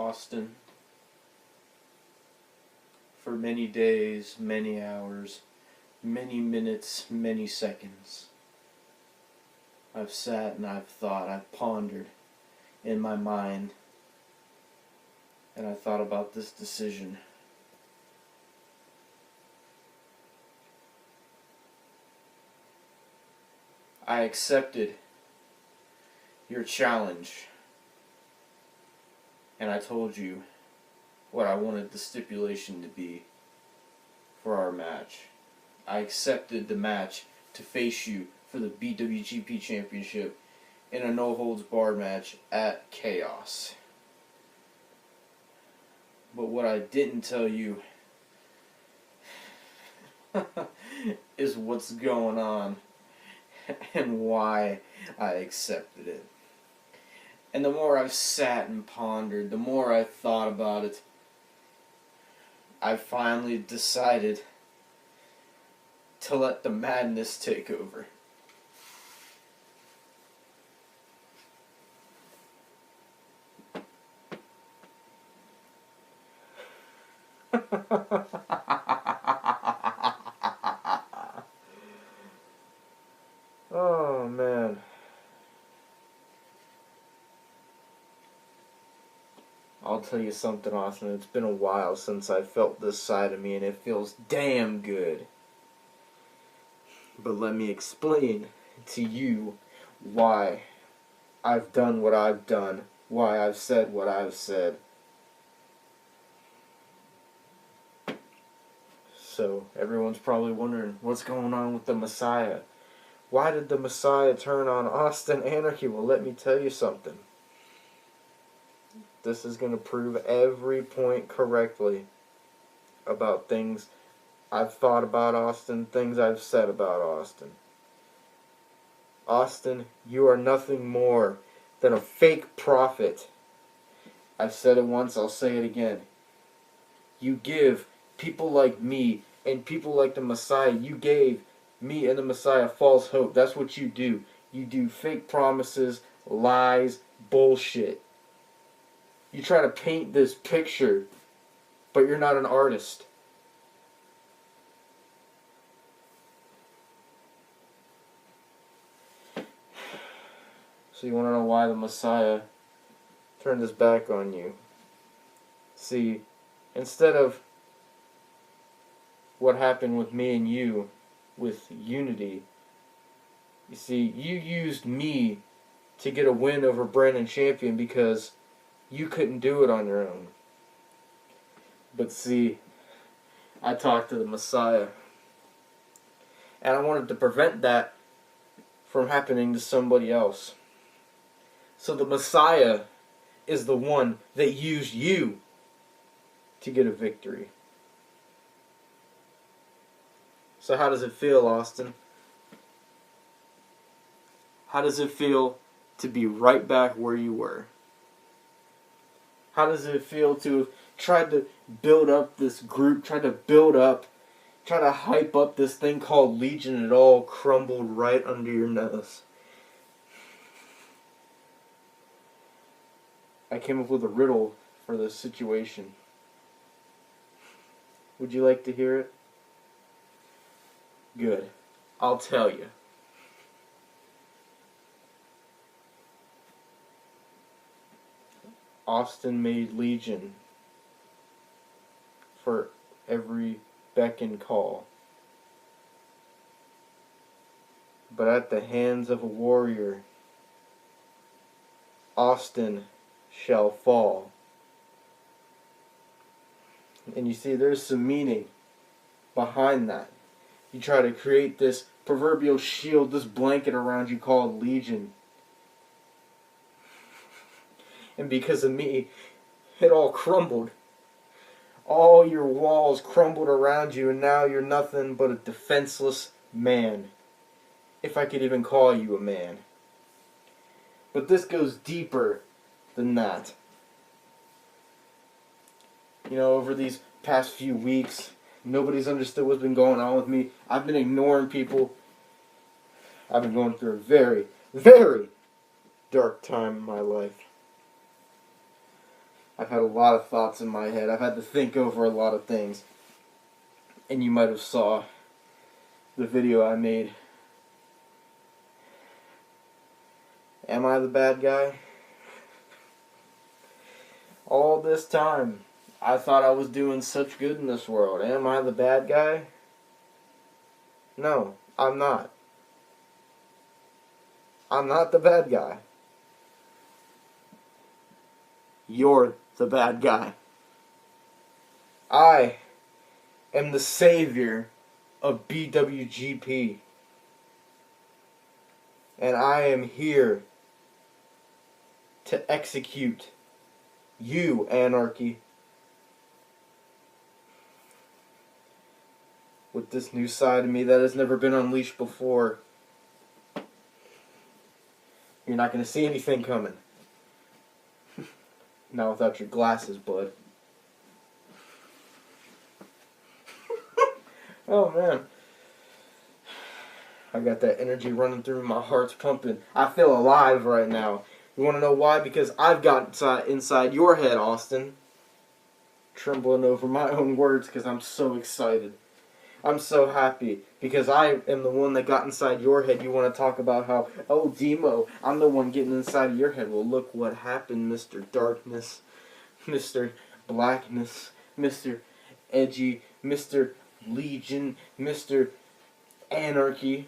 Austyn. For many days, many hours, many minutes, many seconds, I've sat and I've thought, I've pondered in my mind, and I thought about this decision. I accepted your challenge, and I told you what I wanted the stipulation to be for our match. I accepted the match to face you for the BWGP Championship in a no-holds-barred match at Chaos. But what I didn't tell you is what's going on and why I accepted it. And the more I've sat and pondered, the more I've thought about it, I finally decided to let the madness take over. Oh, man. I'll tell you something, Austyn. It's been a while since I felt this side of me, and it feels damn good. But let me explain to you why I've done what I've done, why I've said what I've said. So, everyone's probably wondering, what's going on with the Messiah? Why did the Messiah turn on Austyn Anarchy? Well, let me tell you something. This is going to prove every point correctly about things I've thought about Austyn, things I've said about Austyn. Austyn, you are nothing more than a fake prophet. I've said it once, I'll say it again. You give people like me and people like the Messiah, you gave me and the Messiah false hope. That's what you do. You do fake promises, lies, bullshit. You try to paint this picture, but you're not an artist. So you want to know why the Messiah turned his back on you? See, instead of what happened with me and you, with unity, you see, you used me to get a win over Brandon Champion because you couldn't do it on your own. But see, I talked to the Messiah, and I wanted to prevent that from happening to somebody else. So the Messiah is the one that used you to get a victory. So how does it feel, Austyn? How does it feel to be right back where you were? How does it feel to have tried to build up this group, try to hype up this thing called Legion, and it all crumbled right under your nose? I came up with a riddle for this situation. Would you like to hear it? Good. I'll tell you. Austyn made Legion for every beck and call. But at the hands of a warrior, Austyn shall fall. And you see, there's some meaning behind that. You try to create this proverbial shield, this blanket around you called Legion. And because of me, it all crumbled. All your walls crumbled around you, and now you're nothing but a defenseless man. If I could even call you a man. But this goes deeper than that. You know, over these past few weeks, nobody's understood what's been going on with me. I've been ignoring people. I've been going through a very, very dark time in my life. I've had a lot of thoughts in my head. I've had to think over a lot of things. And you might have saw the video I made. Am I the bad guy? All this time, I thought I was doing such good in this world. Am I the bad guy? No, I'm not. I'm not the bad guy. You're the bad guy. I am the savior of BWGP. And I am here to execute you, Anarchy, with this new side of me that has never been unleashed before. You're not going to see anything coming. Not without your glasses, bud. Oh, man. I got that energy running through me. My heart's pumping. I feel alive right now. You want to know why? Because I've got inside your head, Austyn. Trembling over my own words because I'm so excited. I'm so happy because I am the one that got inside your head. You want to talk about how, oh, DMO, I'm the one getting inside of your head. Well, look what happened, Mr. Darkness, Mr. Blackness, Mr. Edgy, Mr. Legion, Mr. Anarchy.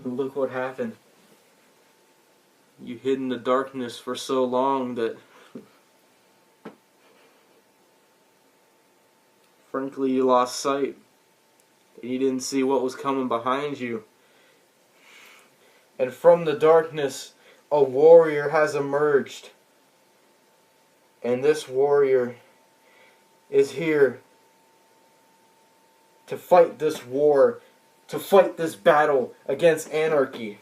Look what happened. You hid in the darkness for so long that, frankly, you lost sight. And you didn't see what was coming behind you. And from the darkness, a warrior has emerged. And this warrior is here to fight this war, to fight this battle against Anarchy.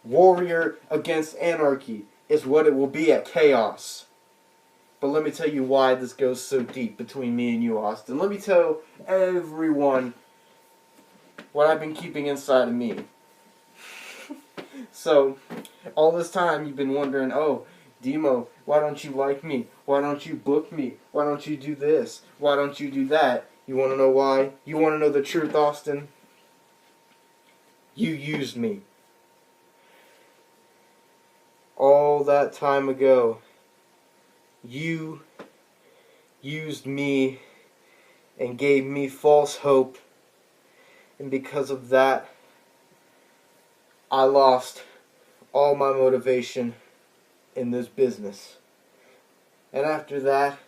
Warrior against Anarchy is what it will be at Chaos. But let me tell you why this goes so deep between me and you, Austyn. Let me tell everyone what I've been keeping inside of me. So, all this time you've been wondering, oh, DMO, why don't you like me? Why don't you book me? Why don't you do this? Why don't you do that? You want to know why? You want to know the truth, Austyn? You used me. All that time ago, you used me and gave me false hope, and because of that, I lost all my motivation in this business. And after that,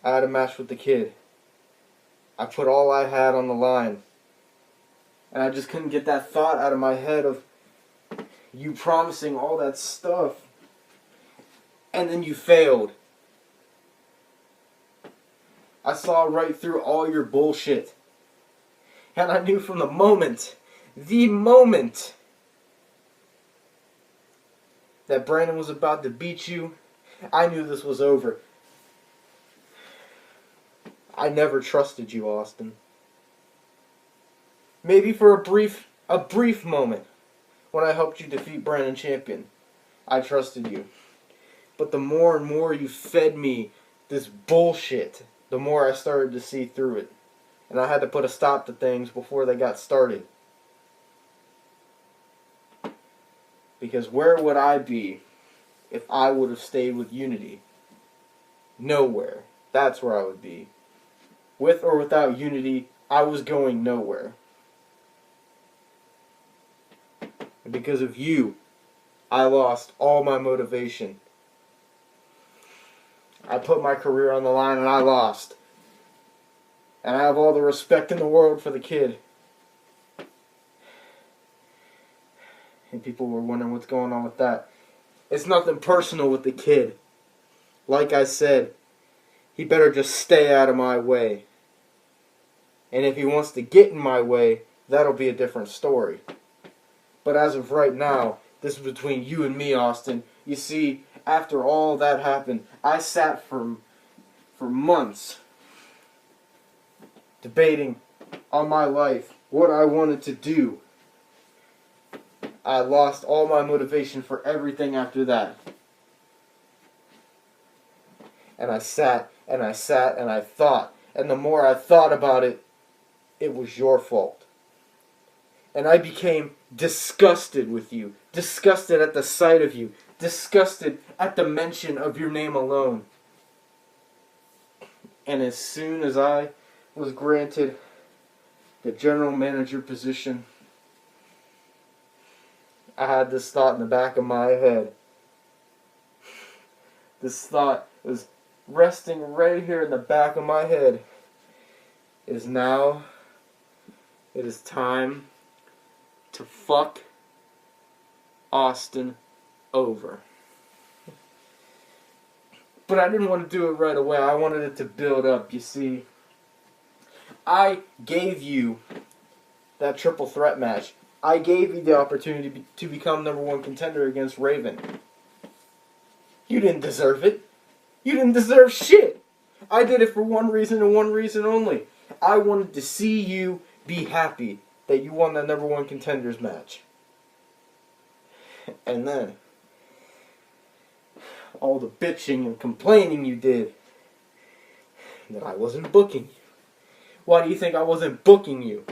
I had a match with the kid. I put all I had on the line, and I just couldn't get that thought out of my head of you promising all that stuff, and then you failed. I saw right through all your bullshit. And I knew from the moment that Brandon was about to beat you, I knew this was over. I never trusted you, Austyn. Maybe for a brief moment, when I helped you defeat Brandon Champion, I trusted you. But the more and more you fed me this bullshit, the more I started to see through it. And I had to put a stop to things before they got started. Because where would I be if I would have stayed with Unity? Nowhere. That's where I would be. With or without Unity, I was going nowhere. And because of you, I lost all my motivation. I put my career on the line and I lost. And I have all the respect in the world for the kid. And people were wondering what's going on with that. It's nothing personal with the kid. Like I said, he better just stay out of my way. And if he wants to get in my way, that'll be a different story. But as of right now, this is between you and me, Austyn. You see, after all that happened, I sat for months debating on my life, what I wanted to do. I lost all my motivation for everything after that. And I sat and I sat and I thought. And the more I thought about it, it was your fault. And I became disgusted with you. Disgusted at the sight of you. Disgusted at the mention of your name alone. And as soon as I was granted the general manager position, I had this thought in the back of my head. This thought was resting right here in the back of my head. Is now, it is time to fuck Austyn over. But I didn't want to do it right away. I wanted it to build up. You see, I gave you that triple threat match. I gave you the opportunity to become #1 contender against Raven. You didn't deserve it. You didn't deserve shit. I did it for one reason and one reason only. I wanted to see you be happy that you won that #1 contenders match. And then, all the bitching and complaining you did that I wasn't booking you. Why do you think I wasn't booking you?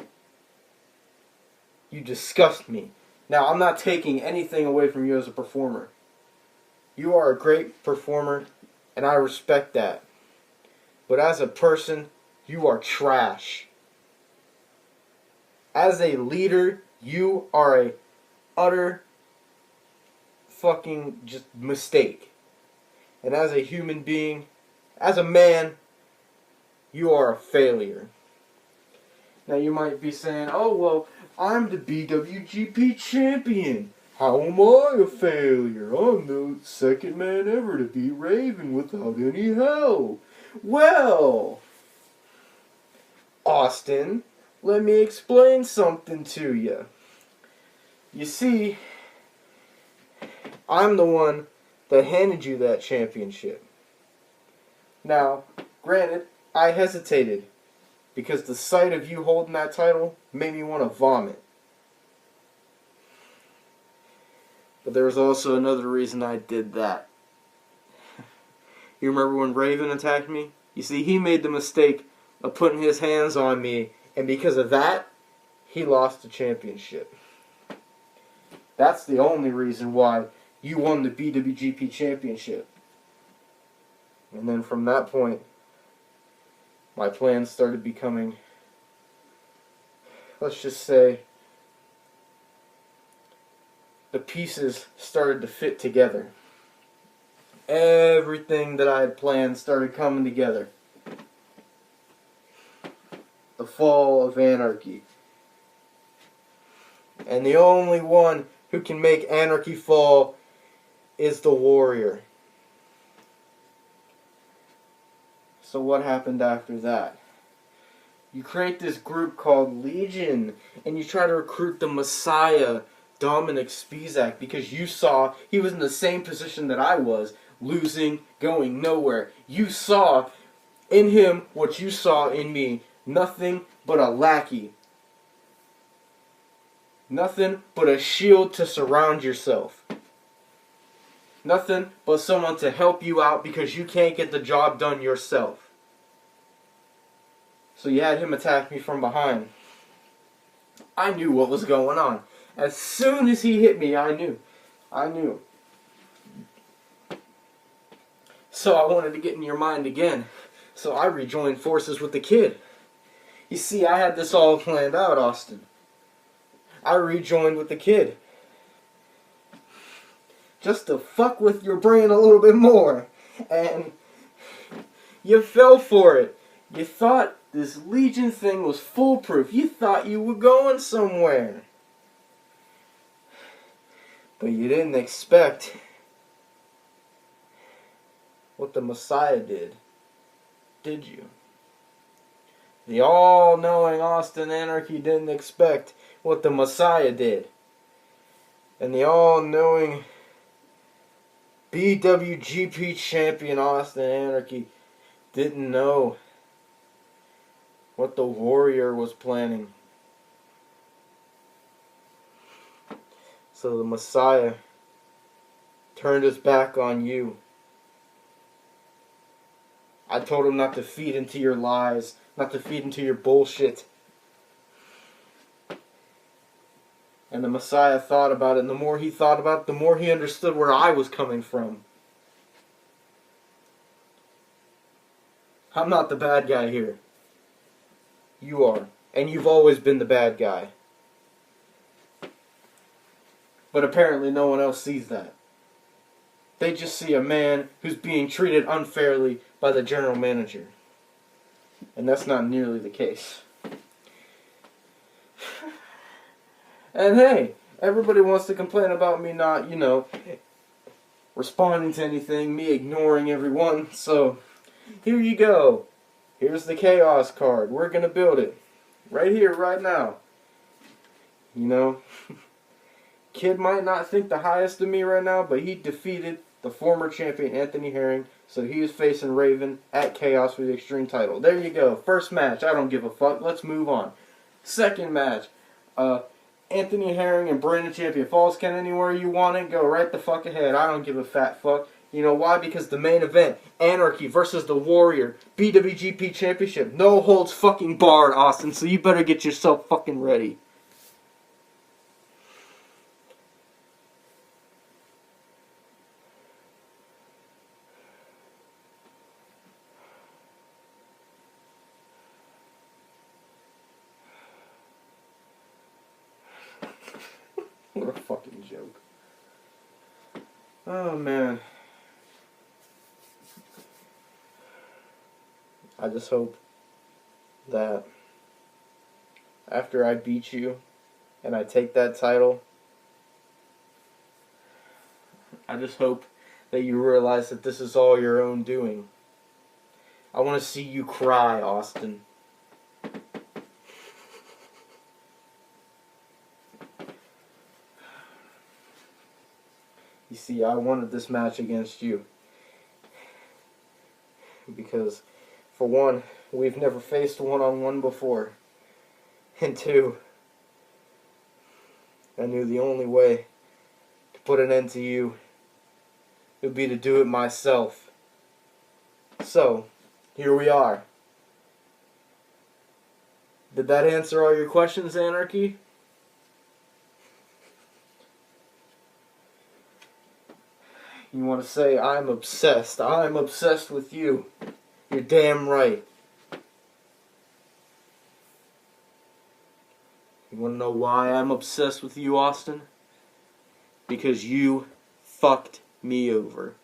You disgust me. Now, I'm not taking anything away from you as a performer. You are a great performer, and I respect that. But as a person, you are trash. As a leader, you are a utter fucking just mistake. And as a human being, as a man, you are a failure. Now you might be saying, oh well, I'm the BWGP champion. How am I a failure? I'm the second man ever to beat Raven without any help. Well, Austyn, let me explain something to you. You see, I'm the one that handed you that championship. Now, granted, I hesitated because the sight of you holding that title made me want to vomit. But there was also another reason I did that. You remember when Raven attacked me? You see, he made the mistake of putting his hands on me, and because of that, he lost the championship. That's the only reason why you won the BWGP championship. And then from that point, my plans started becoming, let's just say, the pieces started to fit together. Everything that I had planned started coming together. The fall of Anarchy. And the only one who can make Anarchy fall is the Warrior. So what happened after that? You create this group called Legion, and you try to recruit the Messiah, Dominic Spizak, because you saw he was in the same position that I was, losing, going nowhere. You saw in him what you saw in me, nothing but a lackey. Nothing but a shield to surround yourself. Nothing but someone to help you out because you can't get the job done yourself. So you had him attack me from behind. I knew what was going on. As soon as he hit me, I knew. I knew. So I wanted to get in your mind again. So I rejoined forces with the kid. You see, I had this all planned out, Austyn. I rejoined with the kid. Just to fuck with your brain a little bit more. And you fell for it. You thought this Legion thing was foolproof. You thought you were going somewhere. But you didn't expect what the Messiah did you? The all-knowing Austyn Anarchy didn't expect what the Messiah did. And the all-knowing BWGP champion Austyn Anarchy didn't know what the Warrior was planning. So the Messiah turned his back on you. I told him not to feed into your lies, not to feed into your bullshit. And the Messiah thought about it, and the more he thought about it, the more he understood where I was coming from. I'm not the bad guy here. You are. And you've always been the bad guy. But apparently no one else sees that. They just see a man who's being treated unfairly by the general manager. And that's not nearly the case. And hey, everybody wants to complain about me not, responding to anything, me ignoring everyone. So, here you go. Here's the Chaos card. We're going to build it. Right here, right now. Kid might not think the highest of me right now, but he defeated the former champion Anthony Herring, so he is facing Raven at Chaos for the Extreme title. There you go. First match. I don't give a fuck. Let's move on. Second match. Anthony Herring and Brandon Champion Falls Count anywhere you want it. Go right the fuck ahead. I don't give a fat fuck. You know why? Because the main event, Anarchy versus the Warrior, BWGP Championship. No holds fucking barred, Austyn, so you better get yourself fucking ready. What a fucking joke. Oh, man. I just hope that after I beat you and I take that title, I just hope that you realize that this is all your own doing. I want to see you cry, Austyn. You see, I wanted this match against you because, for one, we've never faced one-on-one before, and two, I knew the only way to put an end to you would be to do it myself. So, here we are. Did that answer all your questions, Anarchy? You want to say, I'm obsessed. I'm obsessed with you. You're damn right. You want to know why I'm obsessed with you, Austyn? Because you fucked me over.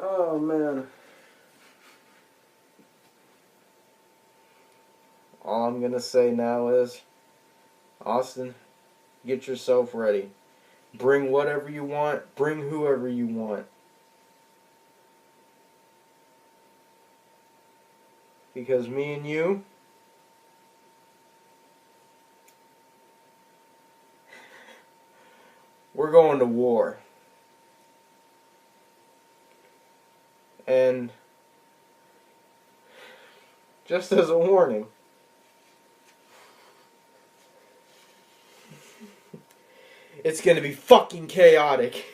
Oh, man. All I'm going to say now is, Austyn, get yourself ready. Bring whatever you want. Bring whoever you want. Because me and you, we're going to war. And just as a warning, it's gonna be fucking chaotic.